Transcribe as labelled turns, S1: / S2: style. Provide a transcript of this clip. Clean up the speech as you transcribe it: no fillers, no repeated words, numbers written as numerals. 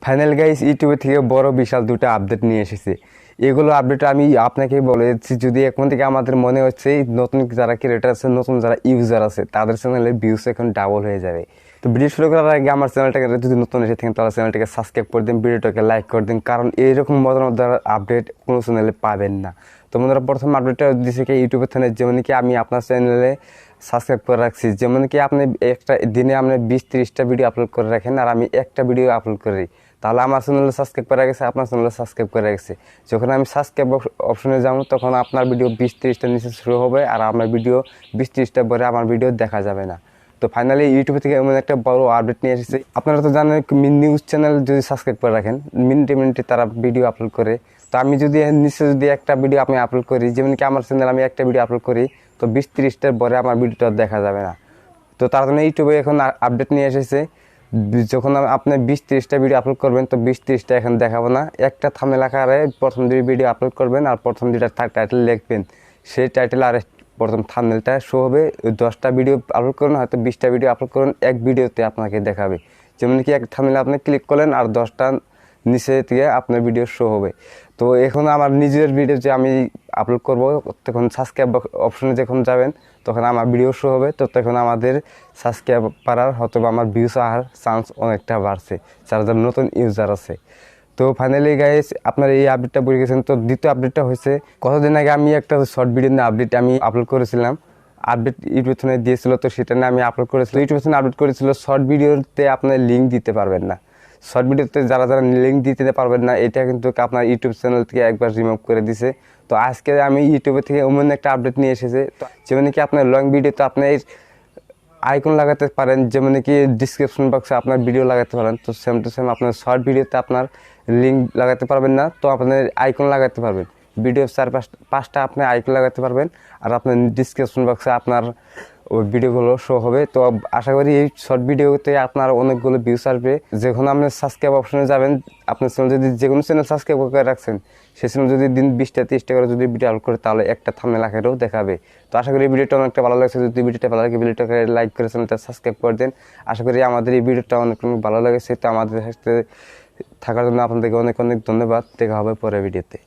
S1: Final guys ইউটিউবে থেকে বড় বিশাল দুটো আপডেট নিয়ে এসেছে। এগুলো আপডেট আমি আপনাকে বলেছি, যদি এখন থেকে আমাদের মনে হচ্ছে নতুন যারা ক্রিয়েটার আছে, নতুন যারা ইউজার আছে, তাদের চ্যানেলের ভিউস এখন ডাবল হয়ে যাবে। তো ভিডিও শুরু করার আগে আমার চ্যানেলটাকে যদি নতুন এসে থাকেন তাহলে চ্যানেলটাকে সাবস্ক্রাইব করে দিন, ভিডিওটাকে লাইক করে দিন, কারণ এইরকম মজার আপডেট কোনো চ্যানেলে পাবেন না। তো বন্ধুরা, প্রথম আপডেটটা দিচ্ছে কি ইউটিউবের থেকে, যেমন কি আমি আপনার চ্যানেলে সাবস্ক্রাইব করে রাখছি, যেমন কি আপনি একটা দিনে আপনি 20-30টা ভিডিও আপলোড করে রাখেন আর আমি একটা ভিডিও আপলোড করি, তাহলে আমার চ্যানেলে সাবস্ক্রাইব করে গেছে, আপনার চ্যানেলে সাবস্ক্রাইব করে গেছে। যখন আমি সাবস্ক্রাইব অপশনে যাবো তখন আপনার ভিডিও 20-30টা নিচে শুরু হবে আর আমার ভিডিও 20-30টা পরে আমার ভিডিও দেখা যাবে না। তো ফাইনালি ইউটিউব থেকে এমন একটা বড় আপডেট নিয়ে এসেছে। আপনারা তো জানেন নিউজ চ্যানেল যদি সাবস্ক্রাইব করে রাখেন, মিনিটে মিনিটে তারা ভিডিও আপলোড করে। তো আমি যদি নিচে যদি একটা ভিডিও আমি আপলোড করি, যেমন কি আমার চ্যানেল আমি একটা ভিডিও আপলোড করি, তো 20-30টার পরে আমার ভিডিওটা দেখা যাবে না। তো তার জন্য ইউটিউবে এখন আপডেট নিয়ে এসেছে, যখন আপনি 20-30টা ভিডিও আপলোড করবেন তো 20-30টা এখন দেখাবো না, একটা থাম্বনেল আকারে প্রথম দুই ভিডিও আপলোড করবেন আর প্রথম দুইটা টাইটেল লিখবেন, সেই টাইটেল আর প্রথম থাম্বনেলটা শো হবে। 10টা ভিডিও আপলোড করুন, হয়তো 20টা ভিডিও আপলোড করুন, এক ভিডিওতে আপনাকে দেখাবে। যেমন কি এক থাম্বনেল আপনি ক্লিক করলেন আর 10টা নিচে থেকে আপনার ভিডিও শো হবে। তো এখন আমার নিজের ভিডিও যে আমি আপলোড করব, তখন সাবস্ক্রাইব অপশনে যখন যাবেন তখন আমার ভিডিও শো হবে। তো তখন আমাদের সাবস্ক্রাইব পারার হয়তো আমার ভিউস আসার চান্স অনেকটা বাড়ছে যারা যারা নতুন ইউজার আছে। তো ফাইনালি গাইস, আপনার এই আপডেটটা বলে গেছেন। তো দ্বিতীয় আপডেটটা হয়েছে, কতদিন আগে আমি একটা শর্ট ভিডিও নিয়ে আপডেট আমি আপলোড করেছিলাম, আপডেট ইউটিউব চ্যানেলে দিয়েছিল, তো সেটা নিয়ে আমি আপলোড করেছিলাম। ইউটিউব চ্যানেলে আপলোড করেছিল শর্ট ভিডিওতে আপনার লিঙ্ক দিতে পারবেন না। শর্ট ভিডিওতে যারা যারা লিঙ্ক দিতে পারবেন না, এটা কিন্তু আপনার ইউটিউব চ্যানেল থেকে একবার রিমুভ করে দিছে। তো আজকে আমি ইউটিউবে থেকে এমন একটা আপডেট নিয়ে এসেছে, যেমন কি আপনার লং ভিডিওতে আপনি আইকন লাগাতে পারেন, যেমন কি ডিসক্রিপশন বক্সে আপনার ভিডিও লাগাতে পারেন। তো সেম টু সেম আপনার শর্ট ভিডিওতে আপনার লিঙ্ক লাগাতে পারবেন না, তো আপনার আইকন লাগাতে পারবেন। ভিডিও 4-5টা আপনি আইকন লাগাতে পারবেন আর আপনার ডিসক্রিপশন বক্সে আপনার ওই ভিডিওগুলো শো হবে। তো আশা করি এই শর্ট ভিডিওতে আপনার অনেকগুলো ভিউস আসবে। যখন আপনি সাবস্ক্রাইব অপশনে যাবেন, আপনার চ্যানেল যদি যে কোনো চ্যানেল সাবস্ক্রাইব করে রাখছেন, সেই চ্যানেল যদি দিন 20-30টা করে যদি ভিডিও আপলোড করে, তাহলে একটা থাম্বনেল আকারেও দেখাবে। তো আশা করি এই ভিডিওটা অনেকটা ভালো লাগছে। যদি ভিডিওটা ভালো লাগে, ভিডিওটাকে লাইক করে চ্যানেলটা সাবস্ক্রাইব করে দেন। আশা করি আমাদের এই ভিডিওটা অনেক ভালো লেগেছে। তো আমাদের সাথে থাকার জন্য আপনাদেরকে অনেক অনেক ধন্যবাদ। দেখা হবে পরের ভিডিওতে।